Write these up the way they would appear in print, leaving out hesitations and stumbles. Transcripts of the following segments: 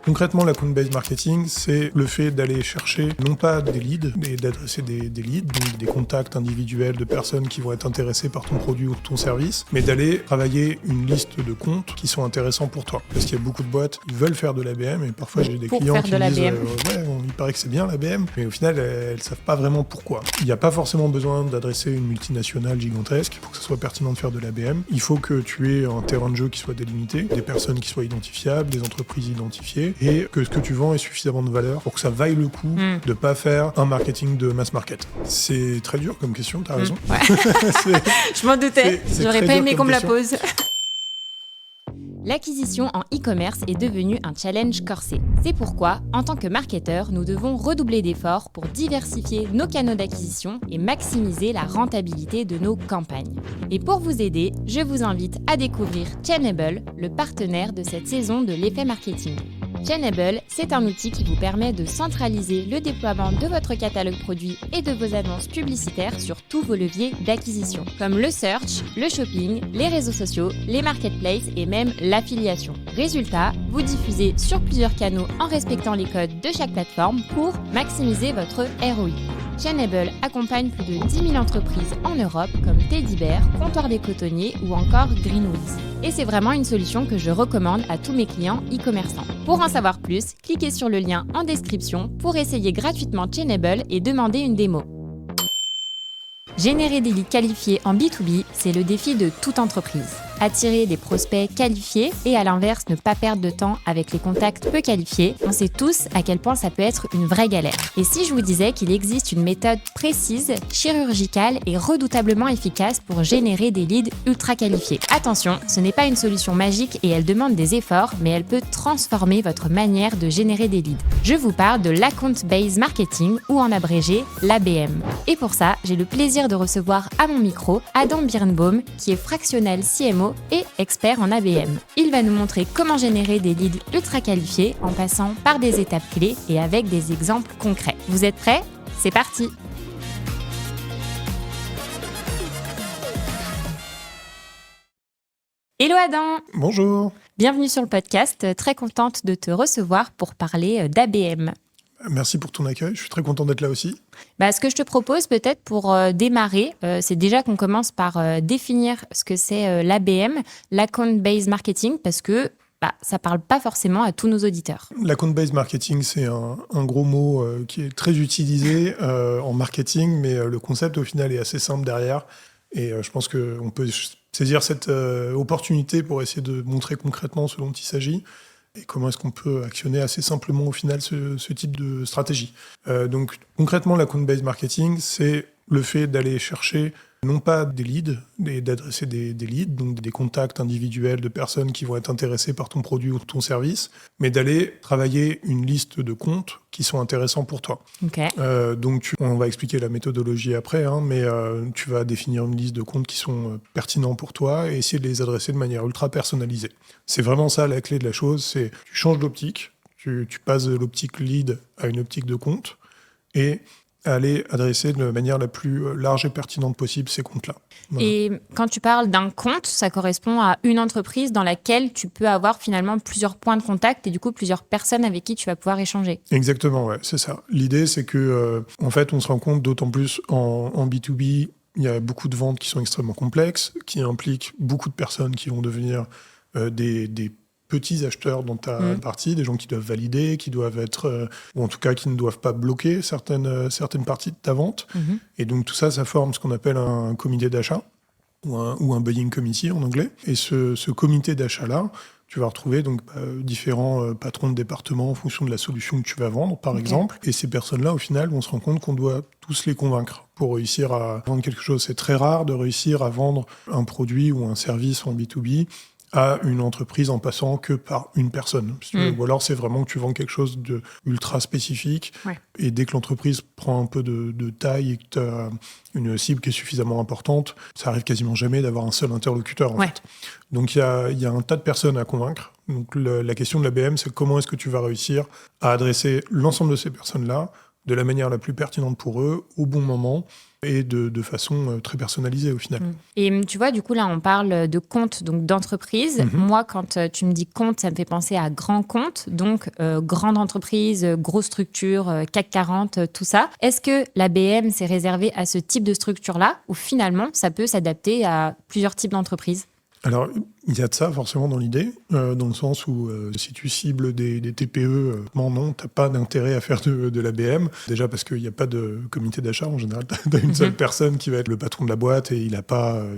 Concrètement, l'account-based marketing, c'est le fait d'aller chercher non pas des leads, mais d'adresser des leads, donc des contacts individuels de personnes qui vont être intéressées par ton produit ou ton service, mais d'aller travailler une liste de comptes qui sont intéressants pour toi. Parce qu'il y a beaucoup de boîtes qui veulent faire de l'ABM, et parfois j'ai des clients qui me disent il paraît que c'est bien l'ABM, mais au final, elles savent pas vraiment pourquoi. Il n'y a pas forcément besoin d'adresser une multinationale gigantesque pour que ce soit pertinent de faire de l'ABM. Il faut que tu aies un terrain de jeu qui soit délimité, des personnes qui soient identifiables, des entreprises identifiées, et que ce que tu vends ait suffisamment de valeur pour que ça vaille le coup de pas faire un marketing de mass market. C'est très dur comme question, t'as raison. Ouais. Je m'en doutais, j'aurais pas aimé qu'on me la pose. L'acquisition en e-commerce est devenue un challenge corsé. C'est pourquoi, en tant que marketeurs, nous devons redoubler d'efforts pour diversifier nos canaux d'acquisition et maximiser la rentabilité de nos campagnes. Et pour vous aider, je vous invite à découvrir Chainable, le partenaire de cette saison de l'effet marketing. Chainable, c'est un outil qui vous permet de centraliser le déploiement de votre catalogue produit et de vos annonces publicitaires sur tous vos leviers d'acquisition, comme le search, le shopping, les réseaux sociaux, les marketplaces et même l'affiliation. Résultat, vous diffusez sur plusieurs canaux en respectant les codes de chaque plateforme pour maximiser votre ROI. Chainable accompagne plus de 10 000 entreprises en Europe comme Teddy Bear, Comptoir des Cotonniers ou encore Greenwoods. Et c'est vraiment une solution que je recommande à tous mes clients e-commerçants. Pour en savoir plus, cliquez sur le lien en description pour essayer gratuitement Chainable et demander une démo. Générer des leads qualifiés en B2B, c'est le défi de toute entreprise. Attirer des prospects qualifiés et à l'inverse ne pas perdre de temps avec les contacts peu qualifiés, on sait tous à quel point ça peut être une vraie galère. Et si je vous disais qu'il existe une méthode précise, chirurgicale et redoutablement efficace pour générer des leads ultra qualifiés? Attention, ce n'est pas une solution magique et elle demande des efforts, mais elle peut transformer votre manière de générer des leads. Je vous parle de l'account-based marketing ou en abrégé l'ABM. Et pour ça, j'ai le plaisir de recevoir à mon micro Adam Birnbaum, qui est fractionnel CMO et expert en ABM. Il va nous montrer comment générer des leads ultra qualifiés en passant par des étapes clés et avec des exemples concrets. Vous êtes prêts? C'est parti! Hello Adam! Bonjour! Bienvenue sur le podcast, très contente de te recevoir pour parler d'ABM. Merci pour ton accueil, je suis très content d'être là aussi. Ce que je te propose peut-être pour démarrer, c'est déjà qu'on commence par définir ce que c'est l'ABM, l'Account-Based Marketing, parce que ça ne parle pas forcément à tous nos auditeurs. L'Account-Based Marketing, c'est un gros mot qui est très utilisé en marketing, mais le concept au final est assez simple derrière. Et je pense qu'on peut saisir cette opportunité pour essayer de montrer concrètement ce dont il s'agit. Et comment est-ce qu'on peut actionner assez simplement au final ce type de stratégie. Donc concrètement, l'account-based marketing, c'est le fait d'aller chercher non pas des leads, d'adresser des leads, donc des contacts individuels de personnes qui vont être intéressées par ton produit ou ton service, mais d'aller travailler une liste de comptes qui sont intéressants pour toi. Okay. Donc on va expliquer la méthodologie après, mais tu vas définir une liste de comptes qui sont pertinents pour toi et essayer de les adresser de manière ultra personnalisée. C'est vraiment ça la clé de la chose, c'est tu changes d'optique, tu passes de l'optique lead à une optique de compte et aller adresser de manière la plus large et pertinente possible ces comptes-là. Voilà. Et quand tu parles d'un compte, ça correspond à une entreprise dans laquelle tu peux avoir finalement plusieurs points de contact et du coup plusieurs personnes avec qui tu vas pouvoir échanger. Exactement, ouais, c'est ça. L'idée, c'est que en fait, on se rend compte d'autant plus en B2B, il y a beaucoup de ventes qui sont extrêmement complexes, qui impliquent beaucoup de personnes qui vont devenir des petits acheteurs dans ta partie, des gens qui doivent valider, qui doivent être, ou en tout cas qui ne doivent pas bloquer certaines parties de ta vente. Et donc tout ça, ça forme ce qu'on appelle un comité d'achat, ou un buying committee en anglais. Et ce comité d'achat-là, tu vas retrouver donc différents patrons de département en fonction de la solution que tu vas vendre, par exemple. Et ces personnes-là, au final, on se rend compte qu'on doit tous les convaincre pour réussir à vendre quelque chose. C'est très rare de réussir à vendre un produit ou un service en B2B à une entreprise en passant que par une personne. Ou alors c'est vraiment que tu vends quelque chose de ultra spécifique et dès que l'entreprise prend un peu de taille et que tu as une cible qui est suffisamment importante, ça arrive quasiment jamais d'avoir un seul interlocuteur en fait. Donc il y a un tas de personnes à convaincre. Donc la question de l'ABM, c'est comment est-ce que tu vas réussir à adresser l'ensemble de ces personnes-là de la manière la plus pertinente pour eux, au bon moment, et de façon très personnalisée au final. Et tu vois, du coup, là, on parle de compte, donc d'entreprise. Moi, quand tu me dis compte, ça me fait penser à grand compte, donc grande entreprise, grosse structure, CAC 40, tout ça. Est-ce que l'ABM, c'est réservé à ce type de structure-là, ou finalement, ça peut s'adapter à plusieurs types d'entreprises ? Alors, il y a de ça forcément dans l'idée, dans le sens où si tu cibles des TPE, non, t'as pas d'intérêt à faire de l'ABM. Déjà parce qu'il n'y a pas de comité d'achat en général. T'as une seule personne qui va être le patron de la boîte et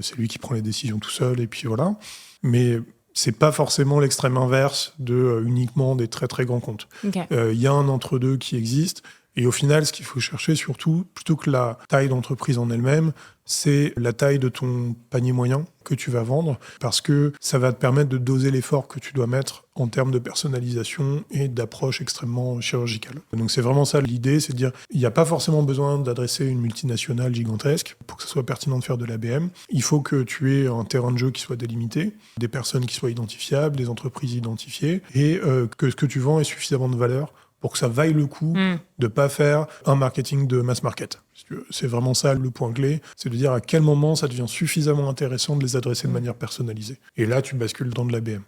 c'est lui qui prend les décisions tout seul et puis voilà. Mais c'est pas forcément l'extrême inverse de uniquement des très très grands comptes. Okay. Y a un entre-deux qui existe. Et au final, ce qu'il faut chercher surtout, plutôt que la taille d'entreprise en elle-même, c'est la taille de ton panier moyen que tu vas vendre, parce que ça va te permettre de doser l'effort que tu dois mettre en termes de personnalisation et d'approche extrêmement chirurgicale. Donc c'est vraiment ça l'idée, c'est de dire, il n'y a pas forcément besoin d'adresser une multinationale gigantesque pour que ce soit pertinent de faire de l'ABM. Il faut que tu aies un terrain de jeu qui soit délimité, des personnes qui soient identifiables, des entreprises identifiées, et que ce que tu vends ait suffisamment de valeur pour que ça vaille le coup de ne pas faire un marketing de mass market. C'est vraiment ça le point clé, c'est de dire à quel moment ça devient suffisamment intéressant de les adresser de manière personnalisée. Et là, tu bascules dans de l'ABM.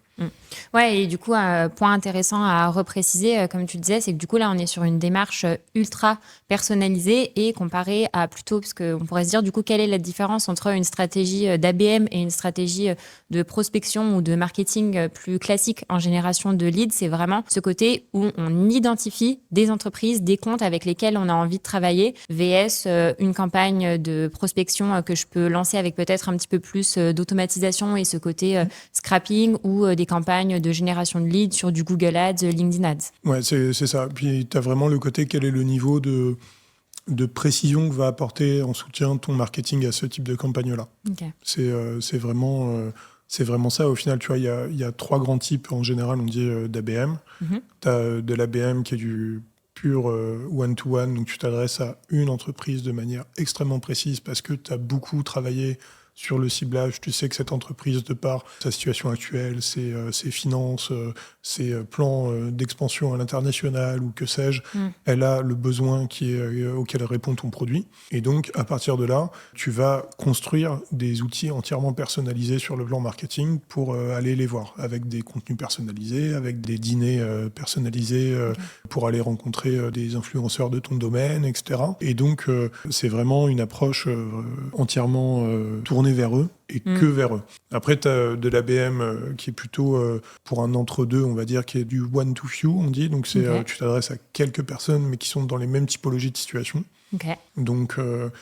Ouais, et du coup, point intéressant à repréciser, comme tu disais, c'est que du coup, là, on est sur une démarche ultra personnalisée et comparée à plutôt, parce qu'on pourrait se dire, du coup, quelle est la différence entre une stratégie d'ABM et une stratégie de prospection ou de marketing plus classique en génération de leads. C'est vraiment ce côté où on identifie des entreprises, des comptes avec lesquels on a envie de travailler, VS une campagne de prospection que je peux lancer avec peut-être un petit peu plus d'automatisation et ce côté scrapping ou des campagnes de génération de leads sur du Google Ads, LinkedIn Ads. Ouais, c'est ça. Puis tu as vraiment le côté quel est le niveau de précision que va apporter en soutien ton marketing à ce type de campagne-là. Okay. C'est vraiment ça. Au final, tu vois, il y a 3 grands types en général, on dit d'ABM. Tu as de l'ABM qui est du pur one-to-one, donc tu t'adresses à une entreprise de manière extrêmement précise parce que tu as beaucoup travaillé sur le ciblage. Tu sais que cette entreprise, de par sa situation actuelle, ses finances, ses plans d'expansion à l'international ou que sais-je, elle a le besoin auquel répond ton produit. Et donc, à partir de là, tu vas construire des outils entièrement personnalisés sur le plan marketing pour aller les voir, avec des contenus personnalisés, avec des dîners personnalisés pour aller rencontrer des influenceurs de ton domaine, etc. Et donc, c'est vraiment une approche entièrement tournée vers eux et que vers eux. Après, tu as de l'ABM qui est plutôt pour un entre-deux, on va dire, qui est du one-to-few, on dit. Donc, tu t'adresses à quelques personnes, mais qui sont dans les mêmes typologies de situation. Okay. Donc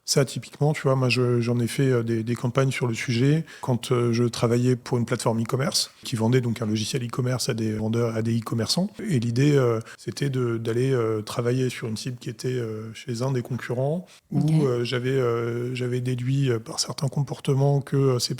ça, typiquement, tu vois, moi j'en ai fait des campagnes sur le sujet quand je travaillais pour une plateforme e-commerce qui vendait donc un logiciel e-commerce à des vendeurs, à des e-commerçants. Et l'idée, c'était d'aller travailler sur une cible qui était chez un des concurrents où j'avais déduit par certains comportements que ces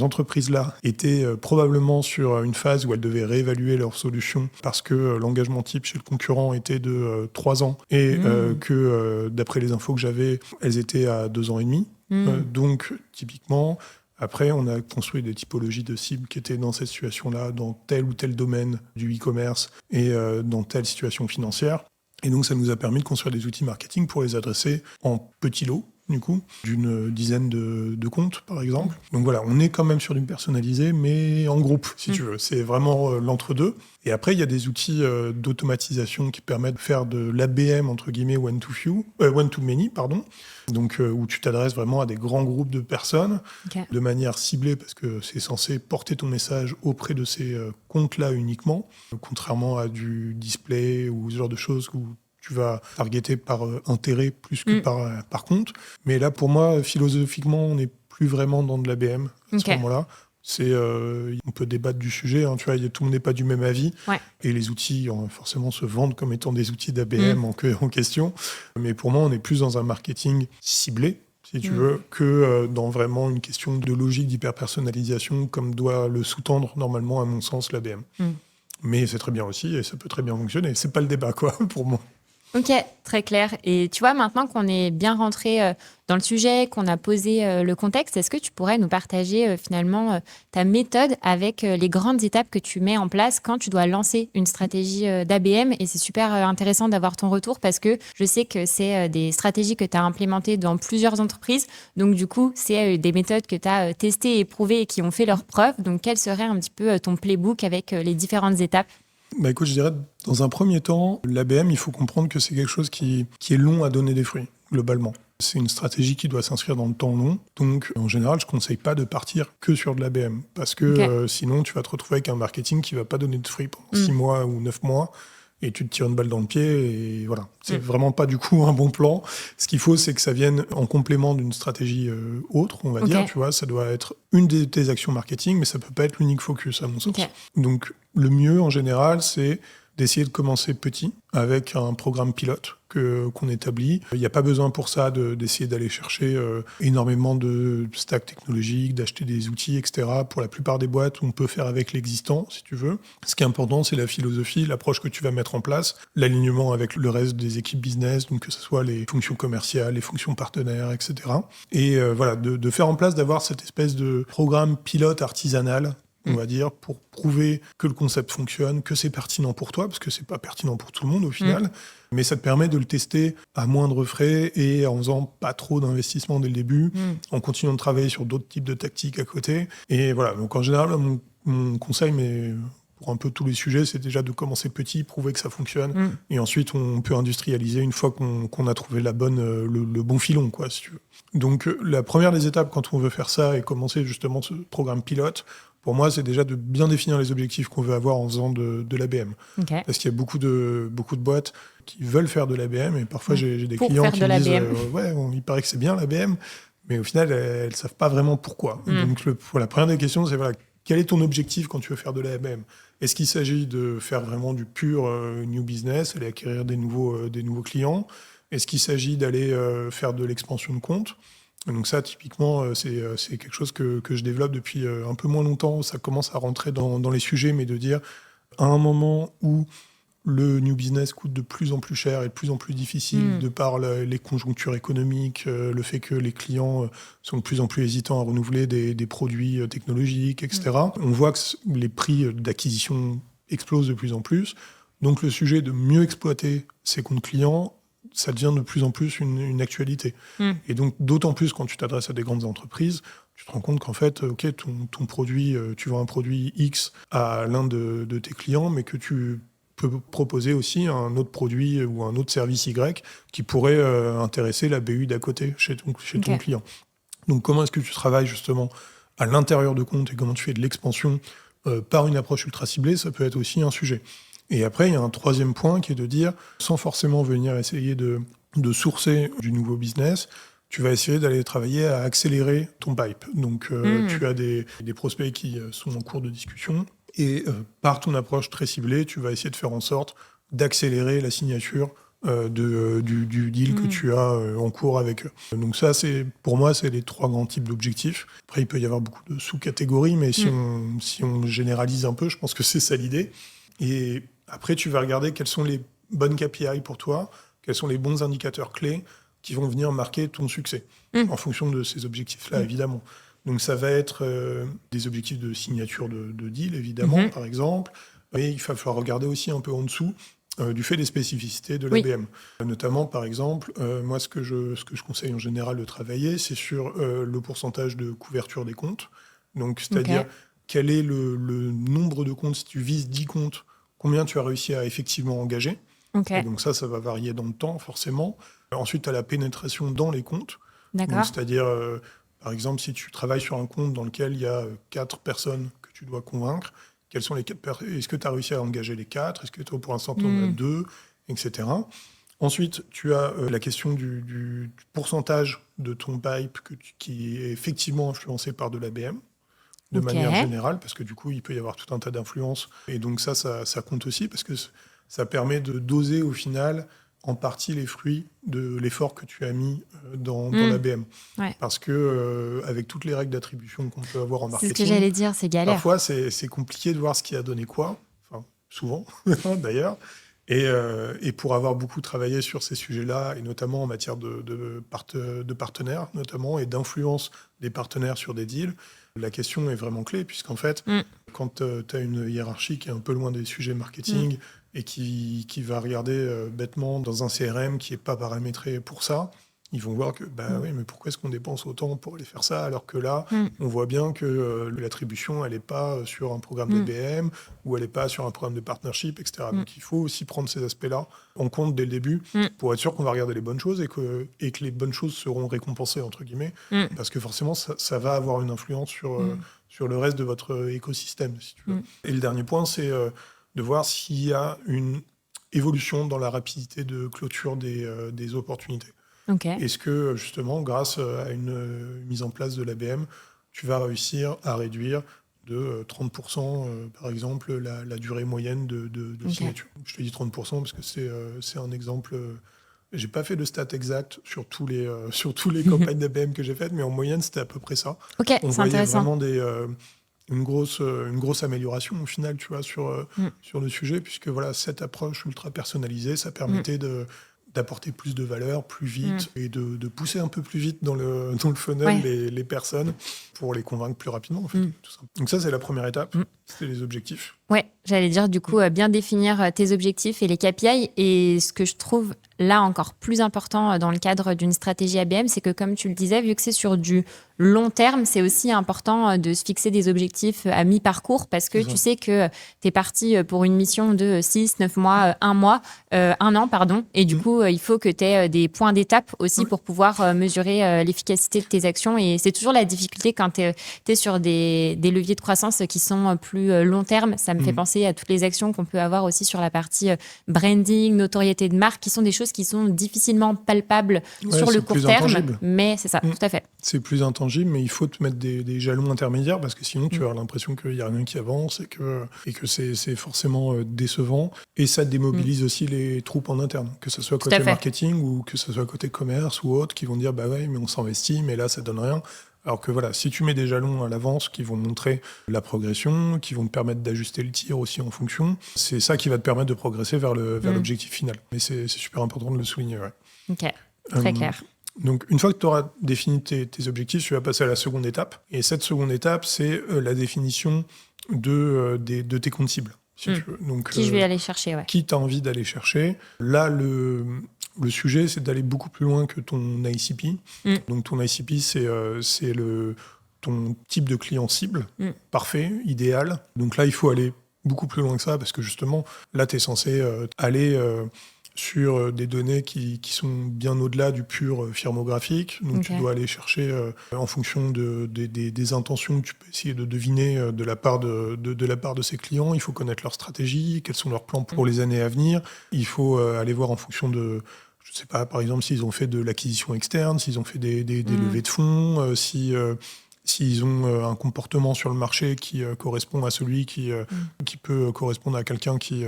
entreprises-là étaient probablement sur une phase où elles devaient réévaluer leur solution parce que l'engagement type chez le concurrent était de 3 ans et que d'après les infos que j'avais, elles étaient à 2 ans et demi. Donc, typiquement, après, on a construit des typologies de cibles qui étaient dans cette situation-là, dans tel ou tel domaine du e-commerce et dans telle situation financière. Et donc, ça nous a permis de construire des outils marketing pour les adresser en petits lots, du coup, d'une dizaine de comptes, par exemple. Donc voilà, on est quand même sur du personnalisé, mais en groupe, si tu veux. C'est vraiment l'entre-deux. Et après, il y a des outils d'automatisation qui permettent de faire de l'ABM, entre guillemets, one-to-many, pardon. Donc, où tu t'adresses vraiment à des grands groupes de personnes de manière ciblée, parce que c'est censé porter ton message auprès de ces comptes-là uniquement, contrairement à du display ou ce genre de choses où tu vas targeter par intérêt plus que par compte. Mais là, pour moi, philosophiquement, on n'est plus vraiment dans de l'ABM à ce moment-là. On peut débattre du sujet, hein, tu vois, tout le monde n'est pas du même avis. Ouais. Et les outils, forcément, se vendent comme étant des outils d'ABM en question. Mais pour moi, on est plus dans un marketing ciblé, si tu veux, que dans vraiment une question de logique d'hyper-personnalisation, comme doit le sous-tendre, normalement, à mon sens, l'ABM. Mais c'est très bien aussi, et ça peut très bien fonctionner. C'est pas le débat, quoi, pour moi. Ok, très clair. Et tu vois, maintenant qu'on est bien rentré dans le sujet, qu'on a posé le contexte, est-ce que tu pourrais nous partager finalement ta méthode avec les grandes étapes que tu mets en place quand tu dois lancer une stratégie d'ABM? Et c'est super intéressant d'avoir ton retour parce que je sais que c'est des stratégies que tu as implémentées dans plusieurs entreprises. Donc du coup, c'est des méthodes que tu as testées, éprouvées et qui ont fait leurs preuves. Donc quel serait un petit peu ton playbook avec les différentes étapes? Bah écoute, je dirais, dans un premier temps, l'ABM, il faut comprendre que c'est quelque chose qui est long à donner des fruits, globalement. C'est une stratégie qui doit s'inscrire dans le temps long. Donc, en général, je ne conseille pas de partir que sur de l'ABM. Parce que sinon, tu vas te retrouver avec un marketing qui ne va pas donner de fruits pendant 6 mois ou 9 mois. Et tu te tires une balle dans le pied. Et voilà. C'est vraiment pas du coup un bon plan. Ce qu'il faut, c'est que ça vienne en complément d'une stratégie autre, on va dire. Tu vois, ça doit être une de tes actions marketing, mais ça peut pas être l'unique focus, à mon sens. Donc, le mieux, en général, c'est d'essayer de commencer petit avec un programme pilote qu'on établit. Il n'y a pas besoin pour ça d'essayer d'aller chercher énormément de stacks technologiques, d'acheter des outils, etc. Pour la plupart des boîtes, on peut faire avec l'existant, si tu veux. Ce qui est important, c'est la philosophie, l'approche que tu vas mettre en place, l'alignement avec le reste des équipes business, donc que ce soit les fonctions commerciales, les fonctions partenaires, etc. Et voilà, de faire en place, d'avoir cette espèce de programme pilote artisanal, on va dire, pour prouver que le concept fonctionne, que c'est pertinent pour toi, parce que c'est pas pertinent pour tout le monde au final, mais ça te permet de le tester à moindre frais et en faisant pas trop d'investissement dès le début, en continuant de travailler sur d'autres types de tactiques à côté. Et voilà, donc en général, mon conseil, mais pour un peu tous les sujets, c'est déjà de commencer petit, prouver que ça fonctionne, et ensuite on peut industrialiser une fois qu'on a trouvé le bon filon, quoi, si tu veux. Donc la première des étapes quand on veut faire ça et commencer justement ce programme pilote, pour moi, c'est déjà de bien définir les objectifs qu'on veut avoir en faisant de l'ABM. Parce qu'il y a beaucoup de boîtes qui veulent faire de l'ABM, et parfois j'ai des clients qui me disent il paraît que c'est bien l'ABM, mais au final, elles ne savent pas vraiment pourquoi. Donc la première des questions, c'est quel est ton objectif quand tu veux faire de l'ABM? Est-ce qu'il s'agit de faire vraiment du pur new business, aller acquérir des nouveaux clients? Est-ce qu'il s'agit d'aller faire de l'expansion de compte? Donc ça, typiquement, c'est quelque chose que je développe depuis un peu moins longtemps. Ça commence à rentrer dans les sujets, mais de dire, à un moment où le new business coûte de plus en plus cher et de plus en plus difficile de par les conjonctures économiques, le fait que les clients sont de plus en plus hésitants à renouveler des produits technologiques, etc. On voit que les prix d'acquisition explosent de plus en plus. Donc le sujet de mieux exploiter ses comptes clients, ça devient de plus en plus une actualité. Et donc, d'autant plus quand tu t'adresses à des grandes entreprises, tu te rends compte qu'en fait, ton produit, tu vends un produit X à l'un de tes clients, mais que tu peux proposer aussi un autre produit ou un autre service Y qui pourrait intéresser la BU d'à côté chez ton client. Donc, comment est-ce que tu travailles justement à l'intérieur de compte et comment tu fais de l'expansion par une approche ultra ciblée, ça peut être aussi un sujet. Et après, il y a un troisième point qui est de dire, sans forcément venir essayer de sourcer du nouveau business, tu vas essayer d'aller travailler à accélérer ton pipe. Donc, tu as des prospects qui sont en cours de discussion et par ton approche très ciblée, tu vas essayer de faire en sorte d'accélérer la signature du deal que tu as en cours avec eux. Donc ça, pour moi, c'est les trois grands types d'objectifs. Après, il peut y avoir beaucoup de sous-catégories, mais si on généralise un peu, je pense que c'est ça l'idée. Et après, tu vas regarder quelles sont les bonnes KPI pour toi, quels sont les bons indicateurs clés qui vont venir marquer ton succès, en fonction de ces objectifs-là, évidemment. Donc, ça va être des objectifs de signature de deal, évidemment, par exemple. Mais il va falloir regarder aussi un peu en dessous du fait des spécificités de l'ABM. Notamment, par exemple, moi, ce que je conseille en général de travailler, c'est sur le pourcentage de couverture des comptes. Donc, c'est-à-dire... Quel est le nombre de comptes, si tu vises 10 comptes, combien tu as réussi à effectivement engager. Et donc ça va varier dans le temps, forcément. Ensuite, tu as la pénétration dans les comptes. Donc, c'est-à-dire, par exemple, si tu travailles sur un compte dans lequel il y a 4 personnes que tu dois convaincre, quelles sont les 4 personnes? Est-ce que tu as réussi à engager les 4? Est-ce que toi, pour l'instant, tu en as 2, etc. Ensuite, tu as la question du pourcentage de ton pipe qui est effectivement influencé par de l'ABM. De manière générale, parce que du coup, il peut y avoir tout un tas d'influences. Et donc ça compte aussi, parce que ça permet de doser au final en partie les fruits de l'effort que tu as mis dans l'ABM. Parce que avec toutes les règles d'attribution qu'on peut avoir en marketing... C'est ce que j'allais dire, c'est galère. Parfois, c'est compliqué de voir ce qui a donné quoi, enfin, souvent d'ailleurs. Et pour avoir beaucoup travaillé sur ces sujets-là, et notamment en matière de partenaires, notamment, et d'influence des partenaires sur des deals, la question est vraiment clé, puisqu'en fait, quand tu as une hiérarchie qui est un peu loin des sujets marketing et qui va regarder bêtement dans un CRM qui n'est pas paramétré pour ça, ils vont voir que, oui, mais pourquoi est-ce qu'on dépense autant pour aller faire ça, alors que là, on voit bien que l'attribution, elle n'est pas sur un programme de BM ou elle n'est pas sur un programme de partnership, etc. Donc, il faut aussi prendre ces aspects-là en compte dès le début pour être sûr qu'on va regarder les bonnes choses et que les bonnes choses seront récompensées, entre guillemets, parce que forcément, ça va avoir une influence sur le reste de votre écosystème, si tu veux. Et le dernier point, c'est de voir s'il y a une évolution dans la rapidité de clôture des opportunités. Okay. Est-ce que, justement, grâce à une mise en place de l'ABM, tu vas réussir à réduire de 30%, par exemple, la durée moyenne de signature. Je te dis 30% parce que c'est un exemple... J'ai pas fait de stats exacts sur tous les campagnes d'ABM que j'ai faites, mais en moyenne, c'était à peu près ça. Okay, on voyait vraiment une grosse amélioration, au final, tu vois, sur le sujet, puisque voilà, cette approche ultra personnalisée, ça permettait d'apporter plus de valeur plus vite et de pousser un peu plus vite dans le funnel les personnes pour les convaincre plus rapidement. En fait, tout ça. Donc ça, c'est la première étape, c'était les objectifs. Ouais, j'allais dire du coup bien définir tes objectifs et les KPI. Et ce que je trouve là encore plus important dans le cadre d'une stratégie ABM, c'est que comme tu le disais, vu que c'est sur du long terme, c'est aussi important de se fixer des objectifs à mi-parcours parce que tu sais que tu es parti pour une mission de 6, 9 mois, 1 an, pardon. Et du coup, il faut que tu aies des points d'étape aussi pour pouvoir mesurer l'efficacité de tes actions. Et c'est toujours la difficulté quand tu es sur des leviers de croissance qui sont plus long terme. Ça me fait penser à toutes les actions qu'on peut avoir aussi sur la partie branding, notoriété de marque, qui sont des choses qui sont difficilement palpables sur le court terme. Intangible. Mais c'est ça, tout à fait. C'est plus intangible, mais il faut te mettre des jalons intermédiaires parce que sinon tu as l'impression qu'il n'y a rien qui avance et que c'est forcément décevant. Et ça démobilise aussi les troupes en interne, que ce soit côté marketing ou que ce soit côté commerce ou autre, qui vont dire bah ouais, mais on s'investit, mais là ça donne rien. Alors que voilà, si tu mets des jalons à l'avance qui vont montrer la progression, qui vont te permettre d'ajuster le tir aussi en fonction, c'est ça qui va te permettre de progresser vers l'objectif final. Mais c'est super important de le souligner. Ouais. Ok, très clair. Donc, une fois que tu auras défini tes objectifs, tu vas passer à la seconde étape. Et cette seconde étape, c'est la définition de tes comptes cibles, si tu veux. Donc, qui je vais aller chercher, qui tu as envie d'aller chercher. Là, le sujet, c'est d'aller beaucoup plus loin que ton ICP. Donc, ton ICP, c'est ton type de client cible, parfait, idéal. Donc là, il faut aller beaucoup plus loin que ça, parce que justement, là, tu es censé aller sur des données qui sont bien au-delà du pur firmographique. Donc, tu dois aller chercher, en fonction des intentions que tu peux essayer de deviner de la part de ces clients. Il faut connaître leur stratégie, quels sont leurs plans pour les années à venir. Il faut aller voir en fonction de... Je ne sais pas, par exemple, s'ils ont fait de l'acquisition externe, s'ils ont fait des levées de fonds, s'ils ont un comportement sur le marché qui correspond à celui qui peut correspondre à quelqu'un qui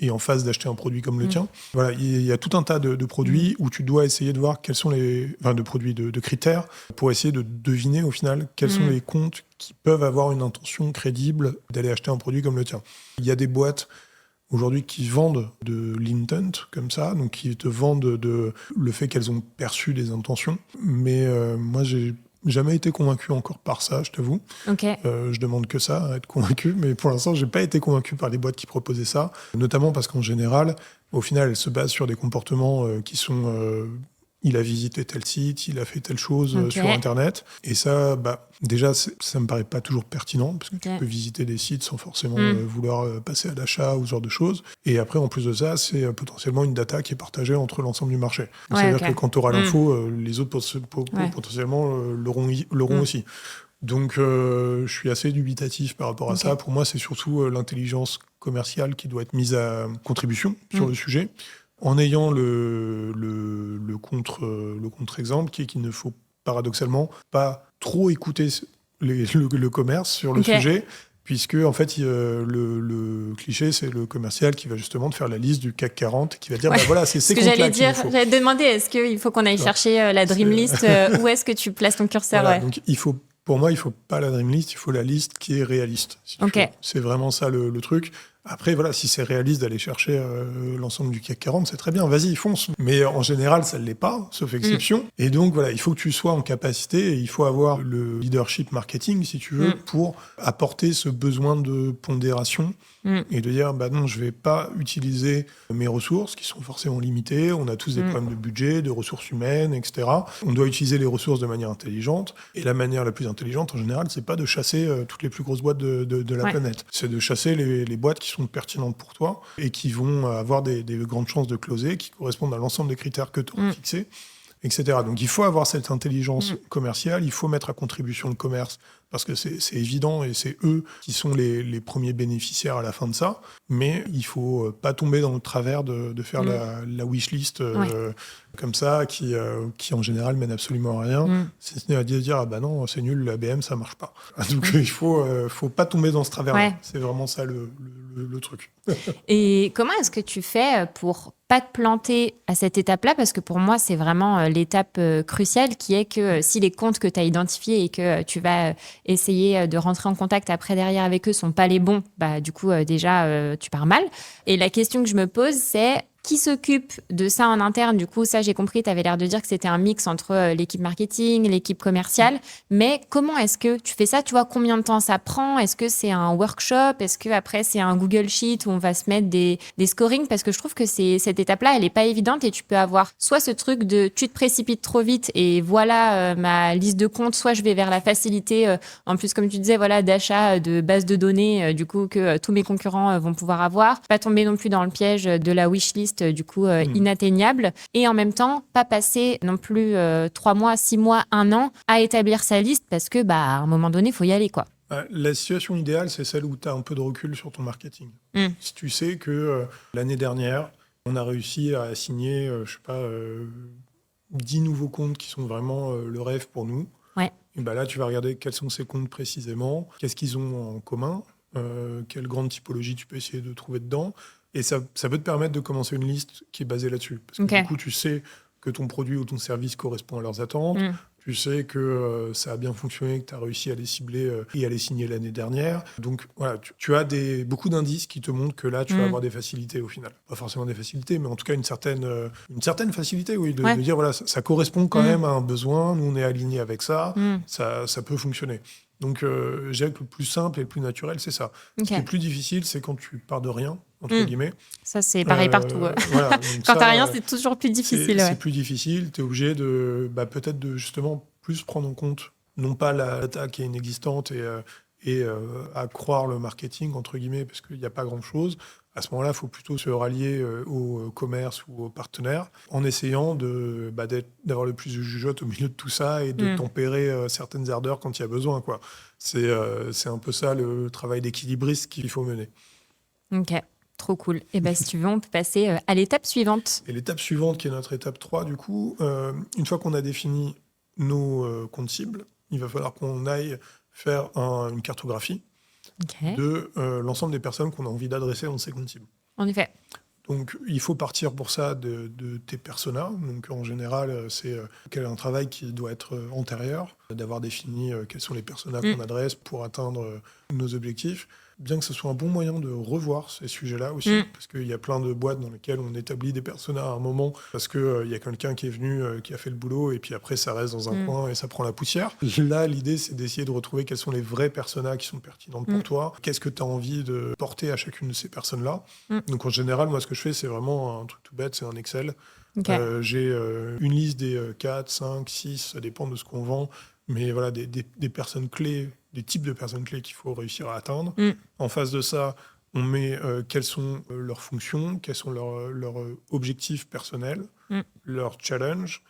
est en phase d'acheter un produit comme le tien. Voilà, il y a tout un tas de produits où tu dois essayer de voir quels sont de produits, de critères, pour essayer de deviner au final quels sont les comptes qui peuvent avoir une intention crédible d'aller acheter un produit comme le tien. Il y a des boîtes aujourd'hui qui vendent de l'intent comme ça, donc qui te vendent le fait qu'elles ont perçu des intentions. Mais moi, j'ai jamais été convaincu encore par ça, je t'avoue. Je demande que ça, à être convaincu, mais pour l'instant, j'ai pas été convaincu par les boîtes qui proposaient ça, notamment parce qu'en général, au final, elles se basent sur des comportements qui sont... il a visité tel site, il a fait telle chose sur Internet. Et ça, déjà, ça me paraît pas toujours pertinent, parce que tu peux visiter des sites sans forcément vouloir passer à l'achat ou ce genre de choses. Et après, en plus de ça, c'est potentiellement une data qui est partagée entre l'ensemble du marché. C'est-à-dire que quand tu auras l'info, les autres potentiellement l'auront aussi. Donc, je suis assez dubitatif par rapport à ça. Pour moi, c'est surtout l'intelligence commerciale qui doit être mise à contribution sur le sujet, en ayant le contre-exemple, qui est qu'il ne faut paradoxalement pas trop écouter le commerce sur le sujet, puisque en fait, le cliché, c'est le commercial qui va justement te faire la liste du CAC 40 et qui va dire voilà, c'est ces comptes-là qu'il faut. J'allais te demander, est-ce qu'il faut qu'on aille chercher la dream list où est-ce que tu places ton curseur? Donc pour moi, il ne faut pas la dream list, il faut la liste qui est réaliste. Si tu veux. C'est vraiment ça le truc. Après, voilà, si c'est réaliste d'aller chercher l'ensemble du CAC 40, c'est très bien, vas-y, fonce. Mais en général, ça ne l'est pas, sauf exception. Et donc, voilà, il faut que tu sois en capacité, et il faut avoir le leadership marketing, si tu veux, pour apporter ce besoin de pondération et de dire, bah non, je ne vais pas utiliser mes ressources, qui sont forcément limitées. On a tous des problèmes de budget, de ressources humaines, etc. On doit utiliser les ressources de manière intelligente. Et la manière la plus intelligente, en général, c'est pas de chasser toutes les plus grosses boîtes de la planète. C'est de chasser les boîtes qui sont pertinentes pour toi et qui vont avoir des grandes chances de closer, qui correspondent à l'ensemble des critères que tu as fixés, etc. Donc il faut avoir cette intelligence commerciale, il faut mettre à contribution le commerce, parce que c'est évident et c'est eux qui sont les premiers bénéficiaires à la fin de ça, mais il faut pas tomber dans le travers de faire la wishlist comme ça, qui en général mène absolument à rien, si ce n'est à dire ah bah non, c'est nul, la BM ça marche pas. Donc il faut pas tomber dans ce travers-là. C'est vraiment ça le truc. Et comment est-ce que tu fais pour pas te planter à cette étape-là? Parce que pour moi, c'est vraiment l'étape cruciale, qui est que si les comptes que tu as identifiés et que tu vas essayer de rentrer en contact après derrière avec eux sont pas les bons, bah du coup déjà tu pars mal. Et la question que je me pose, c'est qui s'occupe de ça en interne? Du coup, ça, j'ai compris, tu avais l'air de dire que c'était un mix entre l'équipe marketing, l'équipe commerciale. Mais comment est-ce que tu fais ça? Tu vois, combien de temps ça prend? Est-ce que c'est un workshop? Est-ce que après c'est un Google Sheet où on va se mettre des scorings? Parce que je trouve que cette étape-là, elle n'est pas évidente, et tu peux avoir soit ce truc de tu te précipites trop vite et voilà ma liste de comptes, soit je vais vers la facilité, en plus, comme tu disais, voilà, d'achat de bases de données, du coup, que tous mes concurrents vont pouvoir avoir. Pas tomber non plus dans le piège de la wishlist, du coup inatteignable, et en même temps pas passer non plus 3 mois, 6 mois, 1 an à établir sa liste, parce que à un moment donné il faut y aller, quoi. La situation idéale, c'est celle où tu as un peu de recul sur ton marketing. Si tu sais que l'année dernière on a réussi à signer 10 nouveaux comptes qui sont vraiment le rêve pour nous, et là tu vas regarder quels sont ces comptes précisément, qu'est-ce qu'ils ont en commun, quelle grande typologie tu peux essayer de trouver dedans. Et ça peut te permettre de commencer une liste qui est basée là-dessus. Parce que du coup, tu sais que ton produit ou ton service correspond à leurs attentes. Tu sais que ça a bien fonctionné, que tu as réussi à les cibler et à les signer l'année dernière. Donc voilà, tu as beaucoup d'indices qui te montrent que là, tu vas avoir des facilités au final. Pas forcément des facilités, mais en tout cas une certaine facilité, oui, de dire voilà, ça correspond quand même à un besoin, nous on est alignés avec ça, ça peut fonctionner. Donc, je dirais que le plus simple et le plus naturel, c'est ça. Ce qui est plus difficile, c'est quand tu pars de rien, entre guillemets. Ça, c'est pareil partout. Voilà, quand t'as rien, c'est toujours plus difficile. C'est plus difficile. Tu es obligé de peut-être de justement plus prendre en compte, non pas la data qui est inexistante et à croire le marketing, entre guillemets, parce qu'il n'y a pas grand-chose. À ce moment-là, il faut plutôt se rallier au commerce ou aux partenaires, en essayant d'avoir le plus de jugeote au milieu de tout ça et de tempérer certaines ardeurs quand il y a besoin, quoi. C'est un peu ça le travail d'équilibriste qu'il faut mener. Ok, trop cool. Et si tu veux, on peut passer à l'étape suivante. Et l'étape suivante, qui est notre étape 3, du coup, une fois qu'on a défini nos comptes cibles, il va falloir qu'on aille faire une cartographie de l'ensemble des personnes qu'on a envie d'adresser dans ces comptes cibles. En effet. Donc, il faut partir pour ça de tes personas. Donc, en général, c'est un travail qui doit être antérieur, d'avoir défini quels sont les personas qu'on adresse pour atteindre nos objectifs. Bien que ce soit un bon moyen de revoir ces sujets-là aussi, parce qu'il y a plein de boîtes dans lesquelles on établit des personas à un moment, parce qu'il y a quelqu'un qui est venu, qui a fait le boulot, et puis après ça reste dans un coin et ça prend la poussière. Là, l'idée, c'est d'essayer de retrouver quels sont les vrais personas qui sont pertinentes pour toi, qu'est-ce que tu as envie de porter à chacune de ces personnes-là. Donc en général, moi, ce que je fais, c'est vraiment un truc tout bête, c'est un Excel. J'ai une liste des 4, 5, 6, ça dépend de ce qu'on vend, mais voilà, des personnes clés, des types de personnes clés qu'il faut réussir à atteindre. En face de ça, on met quelles sont leurs fonctions, quels sont leurs objectifs personnels, leurs challenges.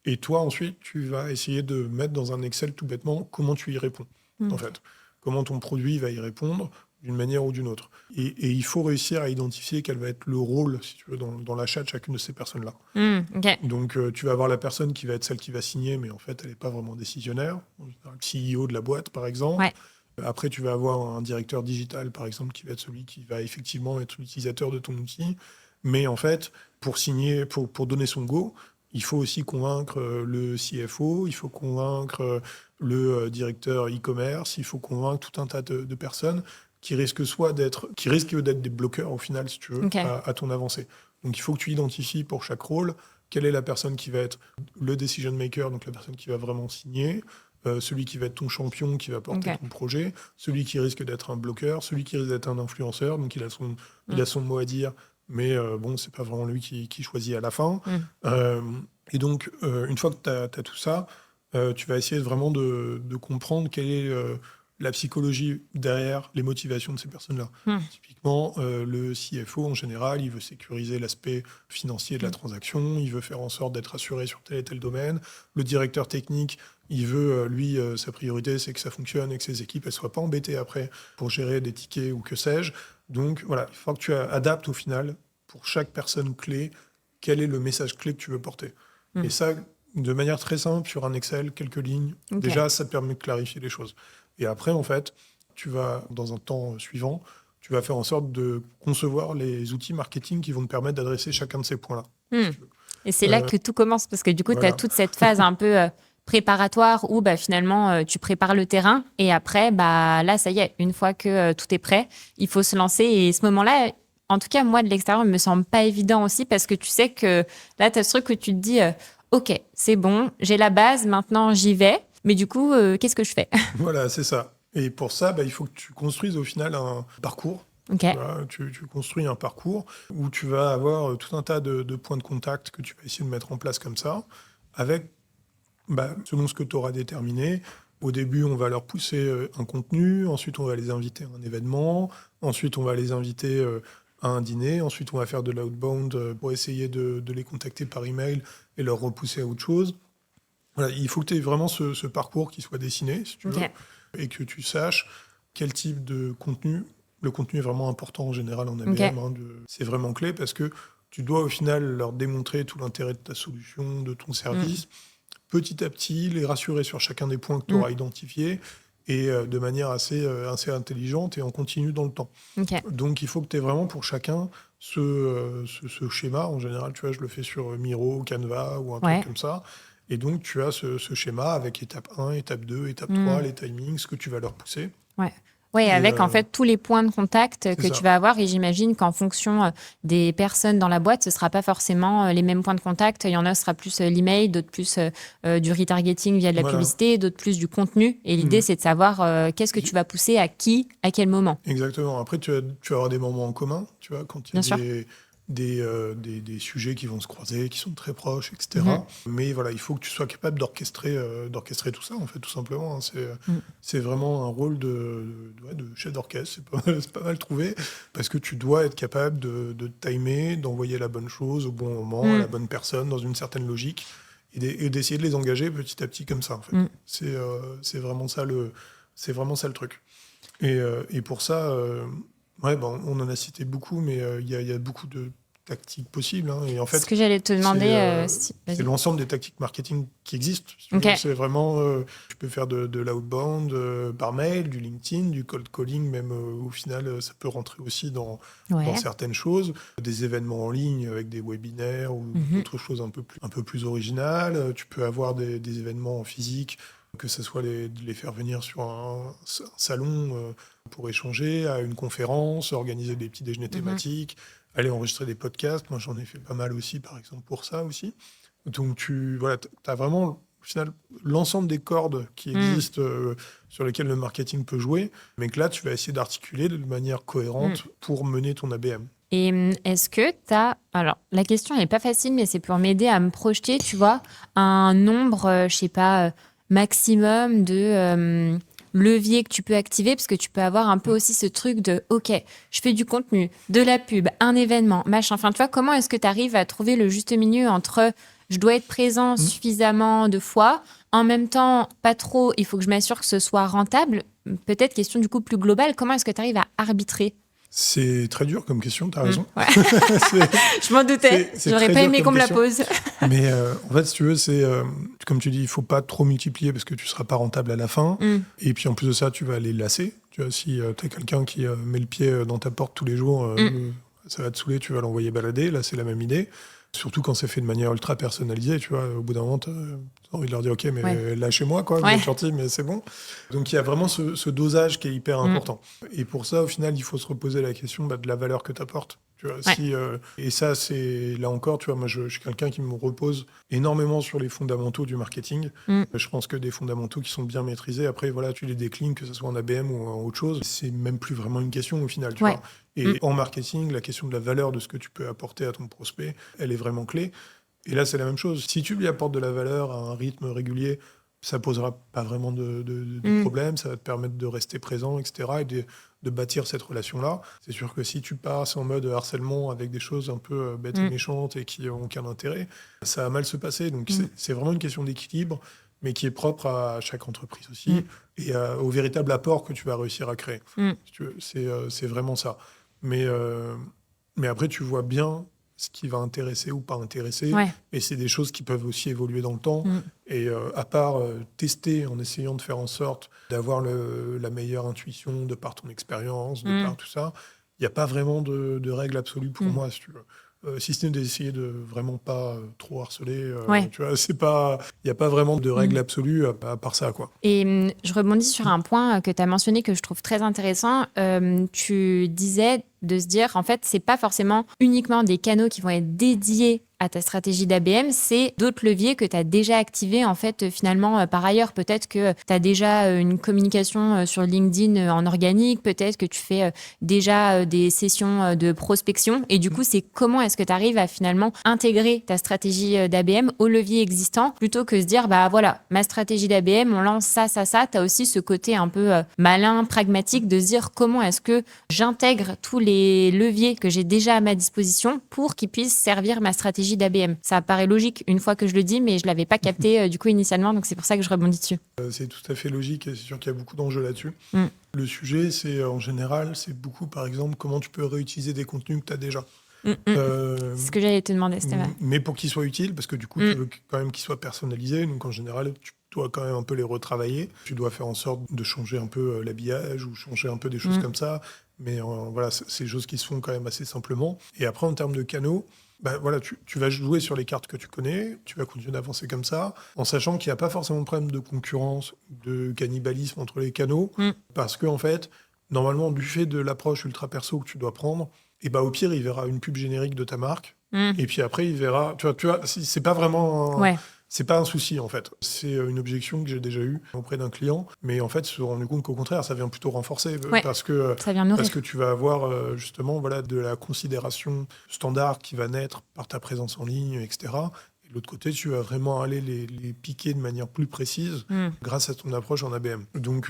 Et toi, ensuite, tu vas essayer de mettre dans un Excel tout bêtement comment tu y réponds, en fait. Comment ton produit va y répondre d'une manière ou d'une autre. Et il faut réussir à identifier quel va être le rôle, si tu veux, dans l'achat de chacune de ces personnes-là. Donc, tu vas avoir la personne qui va être celle qui va signer, mais en fait, elle n'est pas vraiment décisionnaire. Le CEO de la boîte, par exemple. Après, tu vas avoir un directeur digital, par exemple, qui va être celui qui va effectivement être l'utilisateur de ton outil. Mais en fait, pour signer, pour donner son go, il faut aussi convaincre le CFO, il faut convaincre le directeur e-commerce, il faut convaincre tout un tas de personnes qui risquent d'être des bloqueurs au final, si tu veux, à ton avancée. Donc il faut que tu identifies pour chaque rôle quelle est la personne qui va être le decision maker, donc la personne qui va vraiment signer, celui qui va être ton champion, qui va porter ton projet, celui qui risque d'être un bloqueur, celui qui risque d'être un influenceur, donc il a son mot à dire, mais c'est pas vraiment lui qui choisit à la fin. Et donc, une fois que tu as tout ça, tu vas essayer vraiment de comprendre quelle est la psychologie derrière les motivations de ces personnes-là. Typiquement, le CFO, en général, il veut sécuriser l'aspect financier de la transaction, il veut faire en sorte d'être assuré sur tel et tel domaine. Le directeur technique, il veut, sa priorité, c'est que ça fonctionne et que ses équipes ne soient pas embêtées après pour gérer des tickets ou que sais-je. Donc, voilà, il faut que tu adaptes au final, pour chaque personne clé, quel est le message clé que tu veux porter. Et ça, de manière très simple, sur un Excel, quelques lignes, déjà, ça te permet de clarifier les choses. Et après, en fait, tu vas, dans un temps suivant, tu vas faire en sorte de concevoir les outils marketing qui vont te permettre d'adresser chacun de ces points-là. Si et c'est là que tout commence, parce que du coup, tu as toute cette phase un peu préparatoire où finalement, tu prépares le terrain. Et après, là, ça y est, une fois que tout est prêt, il faut se lancer. Et ce moment-là, en tout cas, moi, de l'extérieur, il me semble pas évident aussi, parce que tu sais que là, tu as ce truc que tu te dis, OK, c'est bon, j'ai la base, maintenant, j'y vais. Mais du coup, qu'est-ce que je fais ? Voilà, c'est ça. Et pour ça, il faut que tu construises au final un parcours. Tu construis un parcours où tu vas avoir tout un tas de points de contact que tu vas essayer de mettre en place comme ça, avec, selon ce que tu auras déterminé. Au début, on va leur pousser un contenu, ensuite on va les inviter à un événement, ensuite on va les inviter à un dîner, ensuite on va faire de l'outbound pour essayer de les contacter par email et leur repousser à autre chose. Voilà, il faut que tu aies vraiment ce parcours qui soit dessiné, si tu veux, et que tu saches quel type de contenu. Le contenu est vraiment important en général en ABM. C'est vraiment clé parce que tu dois au final leur démontrer tout l'intérêt de ta solution, de ton service. Petit à petit, les rassurer sur chacun des points que tu auras identifiés et de manière assez intelligente et en continu dans le temps. Donc, il faut que tu aies vraiment pour chacun ce schéma. En général, tu vois, je le fais sur Miro, Canva ou un truc comme ça. Et donc, tu as ce schéma avec étape 1, étape 2, étape 3, les timings, ce que tu vas leur pousser. Oui, avec en fait tous les points de contact que tu vas avoir. Et j'imagine qu'en fonction des personnes dans la boîte, ce ne sera pas forcément les mêmes points de contact. Il y en a, ce sera plus l'email, d'autres plus du retargeting via de la publicité, d'autres plus du contenu. Et l'idée, c'est de savoir qu'est-ce que tu vas pousser à qui, à quel moment. Exactement. Après, tu vas avoir des moments en commun, tu vois, quand il y a des sujets qui vont se croiser, qui sont très proches, etc. Mais voilà, il faut que tu sois capable d'orchestrer tout ça, en fait, tout simplement. C'est vraiment un rôle de chef d'orchestre, c'est pas mal trouvé, parce que tu dois être capable de timer, d'envoyer la bonne chose au bon moment, à la bonne personne, dans une certaine logique, et d'essayer de les engager petit à petit comme ça, en fait. C'est vraiment ça le truc. Et pour ça... on en a cité beaucoup, mais il y a beaucoup de tactiques possibles. Et en fait, ce que j'allais te demander, c'est l'ensemble des tactiques marketing qui existent. C'est vraiment, tu peux faire de l'outbound par mail, du LinkedIn, du cold calling, même au final, ça peut rentrer aussi dans certaines choses. Des événements en ligne avec des webinaires ou d'autres choses un peu plus originales. Tu peux avoir des événements en physique, que ce soit les faire venir sur un salon pour échanger, à une conférence, organiser des petits déjeuners thématiques, aller enregistrer des podcasts. Moi, j'en ai fait pas mal aussi, par exemple, pour ça aussi. Donc, tu as vraiment, au final, l'ensemble des cordes qui existent sur lesquelles le marketing peut jouer, mais que là, tu vas essayer d'articuler de manière cohérente pour mener ton ABM. Et est-ce que tu as... Alors, la question n'est pas facile, mais c'est pour m'aider à me projeter, tu vois, un nombre, je sais pas, maximum de... levier que tu peux activer, parce que tu peux avoir un peu aussi ce truc de OK, je fais du contenu, de la pub, un événement, machin. Enfin, tu vois, comment est-ce que tu arrives à trouver le juste milieu entre je dois être présent suffisamment de fois, en même temps, pas trop, il faut que je m'assure que ce soit rentable. Peut-être question du coup plus globale, comment est-ce que tu arrives à arbitrer ? C'est très dur comme question, tu as raison. Je m'en doutais, j'aurais pas aimé qu'on me la pose. Mais en fait, si tu veux, c'est comme tu dis, il ne faut pas trop multiplier parce que tu ne seras pas rentable à la fin. Et puis en plus de ça, tu vas les lasser. Tu vois, si tu as quelqu'un qui met le pied dans ta porte tous les jours, ça va te saouler, tu vas l'envoyer balader. Là, c'est la même idée. Surtout quand c'est fait de manière ultra personnalisée, tu vois. Au bout d'un moment, t'as envie de leur dire, OK, mais lâchez-moi, quoi, vous êtes gentils, mais c'est bon. Donc, il y a vraiment ce dosage qui est hyper important. Et pour ça, au final, il faut se reposer la question de la valeur que tu apportes. Tu vois, et ça, c'est là encore, tu vois, moi, je suis quelqu'un qui me repose énormément sur les fondamentaux du marketing. Je pense que des fondamentaux qui sont bien maîtrisés, après, voilà, tu les déclines, que ce soit en ABM ou en autre chose, c'est même plus vraiment une question au final, tu vois. Et en marketing, la question de la valeur de ce que tu peux apporter à ton prospect, elle est vraiment clé. Et là, c'est la même chose. Si tu lui apportes de la valeur à un rythme régulier, ça posera pas vraiment de problème, ça va te permettre de rester présent, etc., et de bâtir cette relation-là. C'est sûr que si tu passes en mode harcèlement avec des choses un peu bêtes et méchantes et qui n'ont aucun intérêt, ça va mal se passer. Donc c'est vraiment une question d'équilibre, mais qui est propre à chaque entreprise aussi, et au véritable apport que tu vas réussir à créer. Si tu veux, c'est vraiment ça. Mais après, tu vois bien ce qui va intéresser ou pas intéresser. Et c'est des choses qui peuvent aussi évoluer dans le temps. Et à part tester en essayant de faire en sorte d'avoir la meilleure intuition de par ton expérience, de par tout ça, il n'y a pas vraiment de règle absolue pour moi, si tu veux. Si ce n'est d'essayer de vraiment pas trop harceler, tu vois, il n'y a pas vraiment de règle absolue à part ça, quoi. Et je rebondis sur un point que tu as mentionné que je trouve très intéressant. Tu disais de se dire, en fait, c'est pas forcément uniquement des canaux qui vont être dédiés à ta stratégie d'ABM, c'est d'autres leviers que tu as déjà activés, en fait, finalement, par ailleurs. Peut-être que tu as déjà une communication sur LinkedIn en organique, peut-être que tu fais déjà des sessions de prospection. Et du coup, c'est comment est-ce que tu arrives à finalement intégrer ta stratégie d'ABM aux leviers existants, plutôt que se dire, bah voilà, ma stratégie d'ABM, on lance ça. Tu as aussi ce côté un peu malin, pragmatique, de se dire comment est-ce que j'intègre tous les leviers que j'ai déjà à ma disposition pour qu'ils puissent servir ma stratégie d'ABM. Ça paraît logique une fois que je le dis, mais je ne l'avais pas capté du coup initialement, donc c'est pour ça que je rebondis dessus. C'est tout à fait logique et c'est sûr qu'il y a beaucoup d'enjeux là-dessus. Le sujet, c'est en général, c'est beaucoup par exemple comment tu peux réutiliser des contenus que tu as déjà. C'est ce que j'allais te demander, c'était vrai. Mais pour qu'ils soient utiles, parce que du coup, tu veux quand même qu'ils soient personnalisés, donc en général, tu dois quand même un peu les retravailler. Tu dois faire en sorte de changer un peu l'habillage ou changer un peu des choses comme ça. Mais voilà, c'est des choses qui se font quand même assez simplement. Et après, en termes de canaux, bah, voilà, tu vas jouer sur les cartes que tu connais, tu vas continuer d'avancer comme ça, en sachant qu'il n'y a pas forcément de problème de concurrence, de cannibalisme entre les canaux, parce que en fait, normalement, du fait de l'approche ultra perso que tu dois prendre, et bah, au pire, il verra une pub générique de ta marque, et puis après, il verra... Tu vois c'est pas vraiment... C'est pas un souci, en fait. C'est une objection que j'ai déjà eue auprès d'un client. Mais en fait, se rendre compte qu'au contraire, ça vient plutôt renforcer. Parce que tu vas avoir justement de la considération standard qui va naître par ta présence en ligne, etc. Et de l'autre côté, tu vas vraiment aller les piquer de manière plus précise grâce à ton approche en ABM. Donc,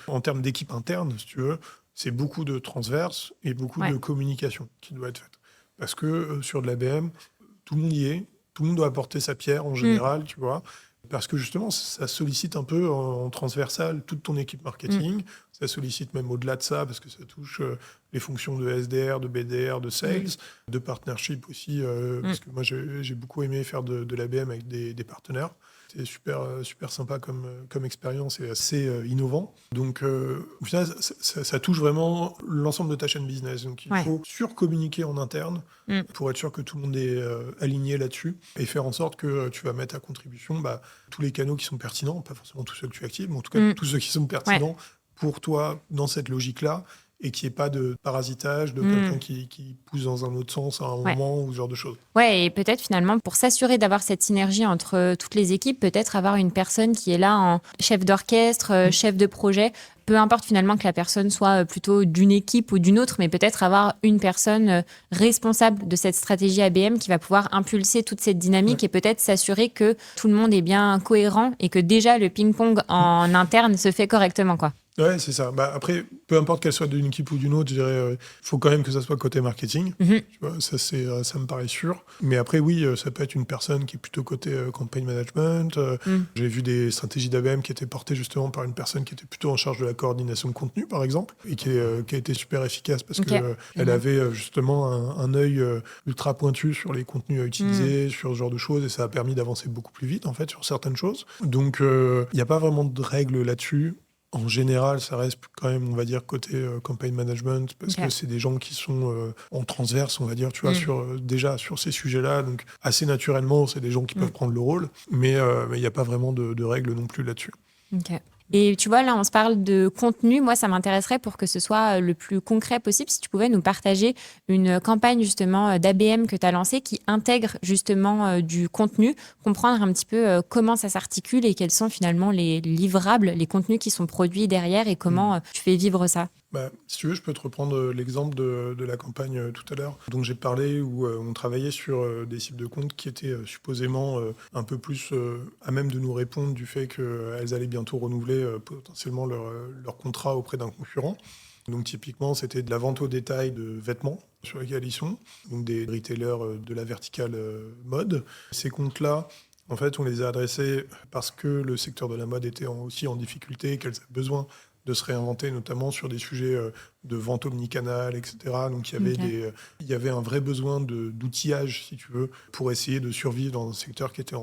en termes d'équipe interne, si tu veux, c'est beaucoup de transverse et beaucoup de communication qui doit être faite. Parce que sur de l'ABM, tout le monde y est. Tout le monde doit apporter sa pierre en général, tu vois, parce que justement, ça sollicite un peu en transversal toute ton équipe marketing. Ça sollicite même au-delà de ça, parce que ça touche les fonctions de SDR, de BDR, de sales, de partnership aussi, parce que moi, j'ai beaucoup aimé faire de l'ABM avec des partenaires. C'est super sympa comme expérience et assez innovant. Donc, au final, ça touche vraiment l'ensemble de ta chaîne business. Donc, il faut surcommuniquer en interne pour être sûr que tout le monde est aligné là-dessus et faire en sorte que tu vas mettre à contribution tous les canaux qui sont pertinents, pas forcément tous ceux que tu actives, mais en tout cas tous ceux qui sont pertinents pour toi dans cette logique-là, et qu'il n'y ait pas de parasitage de quelqu'un qui pousse dans un autre sens à un moment ou ce genre de choses. Ouais, et peut-être finalement, pour s'assurer d'avoir cette synergie entre toutes les équipes, peut-être avoir une personne qui est là en chef d'orchestre, chef de projet, peu importe finalement que la personne soit plutôt d'une équipe ou d'une autre, mais peut-être avoir une personne responsable de cette stratégie ABM qui va pouvoir impulser toute cette dynamique et peut-être s'assurer que tout le monde est bien cohérent et que déjà le ping-pong en interne se fait correctement, quoi. Ouais, c'est ça. Après, peu importe qu'elle soit d'une équipe ou d'une autre, je dirais, il faut quand même que ça soit côté marketing. Tu vois, ça me paraît sûr. Mais après, oui, ça peut être une personne qui est plutôt côté campaign management. J'ai vu des stratégies d'ABM qui étaient portées justement par une personne qui était plutôt en charge de la coordination de contenu, par exemple, et qui a été super efficace parce qu'elle avait justement un œil ultra pointu sur les contenus à utiliser, sur ce genre de choses, et ça a permis d'avancer beaucoup plus vite, en fait, sur certaines choses. Donc, il n'y a pas vraiment de règles là-dessus. En général, ça reste quand même, on va dire, côté campaign management, parce que c'est des gens qui sont en transverse, on va dire, tu vois, déjà sur ces sujets-là. Donc, assez naturellement, c'est des gens qui peuvent prendre le rôle, mais il n'y a pas vraiment de règles non plus là-dessus. Ok. Et tu vois, là, on se parle de contenu. Moi, ça m'intéresserait pour que ce soit le plus concret possible. Si tu pouvais nous partager une campagne justement d'ABM que tu as lancée qui intègre justement du contenu, comprendre un petit peu comment ça s'articule et quels sont finalement les livrables, les contenus qui sont produits derrière et comment tu fais vivre ça. Si tu veux, je peux te reprendre l'exemple de la campagne tout à l'heure dont j'ai parlé, où on travaillait sur des cibles de compte qui étaient supposément un peu plus à même de nous répondre du fait qu'elles allaient bientôt renouveler potentiellement leur contrat auprès d'un concurrent. Donc typiquement, c'était de la vente au détail de vêtements sur lesquels ils sont, donc des retailers de la verticale mode. Ces comptes-là, en fait, on les a adressés parce que le secteur de la mode était aussi en difficulté, qu'elles avaient besoin de se réinventer, notamment sur des sujets de vente omnicanal, etc. Donc il y avait un vrai besoin d'outillage, si tu veux, pour essayer de survivre dans un secteur qui était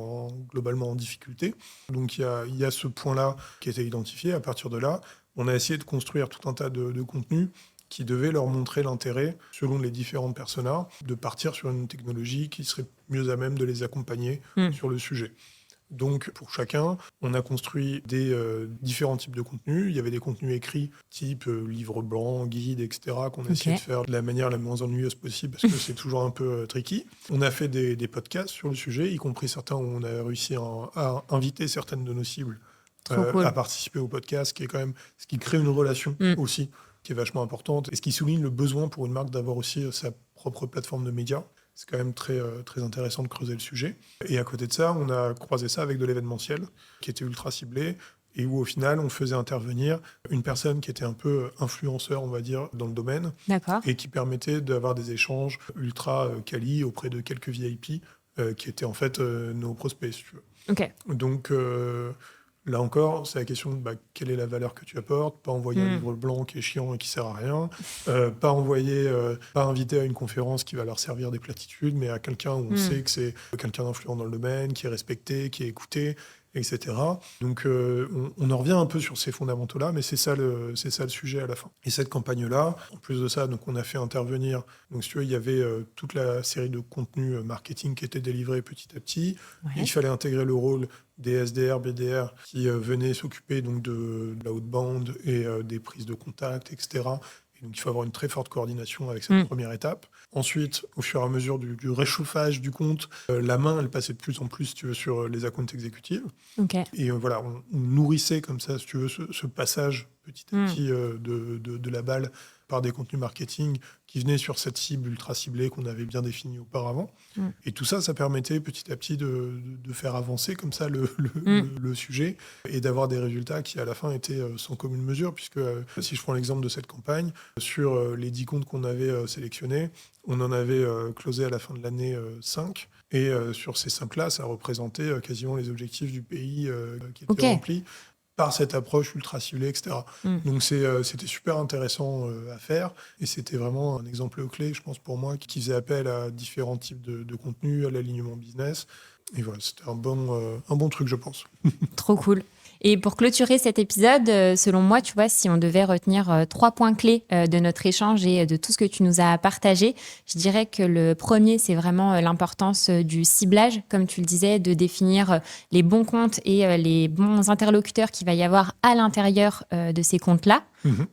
globalement en difficulté. Donc il y a ce point-là qui était identifié. À partir de là, on a essayé de construire tout un tas de contenus qui devaient leur montrer l'intérêt, selon les différentes personas, de partir sur une technologie qui serait mieux à même de les accompagner sur le sujet. Donc, pour chacun, on a construit des différents types de contenus. Il y avait des contenus écrits, type livre blanc, guide, etc., qu'on a essayé de faire de la manière la moins ennuyeuse possible, parce que c'est toujours un peu tricky. On a fait des podcasts sur le sujet, y compris certains où on a réussi à inviter certaines de nos cibles à participer au podcast, qui est quand même ce qui crée une relation aussi, qui est vachement importante, et ce qui souligne le besoin pour une marque d'avoir aussi sa propre plateforme de médias. C'est quand même très, très intéressant de creuser le sujet. Et à côté de ça, on a croisé ça avec de l'événementiel, qui était ultra ciblé, et où au final, on faisait intervenir une personne qui était un peu influenceur, on va dire, dans le domaine, et qui permettait d'avoir des échanges ultra quali auprès de quelques VIP, qui étaient en fait nos prospects, si tu veux. Okay. Donc... là encore, c'est la question de quelle est la valeur que tu apportes, pas envoyer un livre blanc qui est chiant et qui sert à rien, pas inviter à une conférence qui va leur servir des platitudes, mais à quelqu'un où on sait que c'est quelqu'un d'influent dans le domaine, qui est respecté, qui est écouté, etc. Donc on en revient un peu sur ces fondamentaux-là, mais c'est ça le sujet à la fin. Et cette campagne-là, en plus de ça, donc on a fait intervenir, donc si tu veux, il y avait toute la série de contenus marketing qui était délivrés petit à petit. Ouais. Il fallait intégrer le rôle des SDR, BDR qui venaient s'occuper donc de la outbound et des prises de contact, etc. Et donc il faut avoir une très forte coordination avec cette première étape. Ensuite, au fur et à mesure du réchauffage du compte, la main, elle passait de plus en plus, si tu veux, sur les accounts exécutifs. Okay. Et voilà, on nourrissait comme ça, si tu veux, ce passage petit à petit de la balle par des contenus marketing qui venaient sur cette cible ultra ciblée qu'on avait bien définie auparavant. Et tout ça, ça permettait petit à petit de faire avancer comme ça le sujet et d'avoir des résultats qui, à la fin, étaient sans commune mesure, puisque si je prends l'exemple de cette campagne, sur les 10 comptes qu'on avait sélectionnés, on en avait closé à la fin de l'année 5. Et sur ces 5-là, ça représentait quasiment les objectifs du pays qui étaient remplis par cette approche ultra ciblée, etc. Donc c'était super intéressant à faire, et c'était vraiment un exemple clé, je pense, pour moi, qui faisait appel à différents types de contenus, à l'alignement business. Et voilà, c'était un bon truc, je pense. Trop cool. Et pour clôturer cet épisode, selon moi, tu vois, si on devait retenir 3 points clés de notre échange et de tout ce que tu nous as partagé, je dirais que le premier, c'est vraiment l'importance du ciblage, comme tu le disais, de définir les bons comptes et les bons interlocuteurs qu'il va y avoir à l'intérieur de ces comptes-là.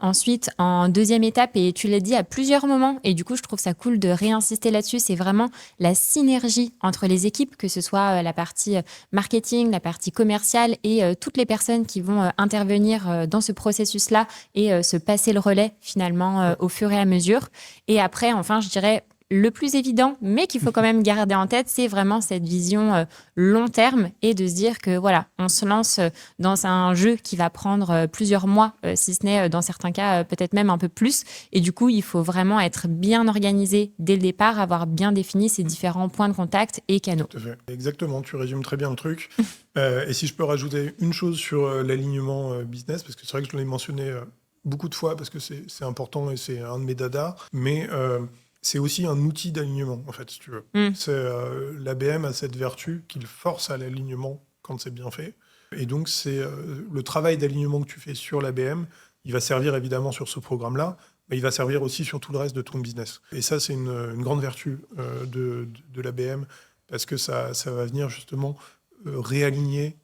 Ensuite, en deuxième étape, et tu l'as dit à plusieurs moments, et du coup, je trouve ça cool de réinsister là-dessus, c'est vraiment la synergie entre les équipes, que ce soit la partie marketing, la partie commerciale et toutes les personnes qui vont intervenir dans ce processus-là et se passer le relais finalement au fur et à mesure. Et après, enfin, je dirais le plus évident, mais qu'il faut quand même garder en tête, c'est vraiment cette vision long terme et de se dire que voilà, on se lance dans un jeu qui va prendre plusieurs mois, si ce n'est dans certains cas peut-être même un peu plus. Et du coup, il faut vraiment être bien organisé dès le départ, avoir bien défini ces différents points de contact et canaux. Tout à fait. Exactement, tu résumes très bien le truc. Et si je peux rajouter une chose sur l'alignement business, parce que c'est vrai que je l'ai mentionné beaucoup de fois, parce que c'est important et c'est un de mes dadas, mais... c'est aussi un outil d'alignement, en fait, si tu veux. L'ABM a cette vertu qu'il force à l'alignement quand c'est bien fait. Et donc, c'est le travail d'alignement que tu fais sur l'ABM, il va servir évidemment sur ce programme-là, mais il va servir aussi sur tout le reste de ton business. Et ça, c'est une grande vertu de l'ABM, parce que ça va venir justement réaligner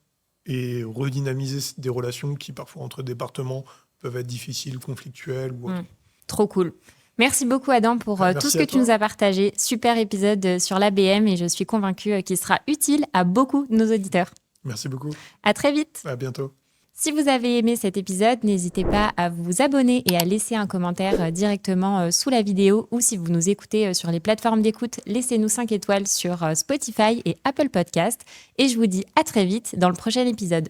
et redynamiser des relations qui, parfois, entre départements, peuvent être difficiles, conflictuelles ou autres. Trop cool. Merci beaucoup, Adam, pour tout ce que tu nous as partagé. Super épisode sur l'ABM et je suis convaincue qu'il sera utile à beaucoup de nos auditeurs. Merci beaucoup. À très vite. À bientôt. Si vous avez aimé cet épisode, n'hésitez pas à vous abonner et à laisser un commentaire directement sous la vidéo, ou si vous nous écoutez sur les plateformes d'écoute, laissez-nous 5 étoiles sur Spotify et Apple Podcast. Et je vous dis à très vite dans le prochain épisode.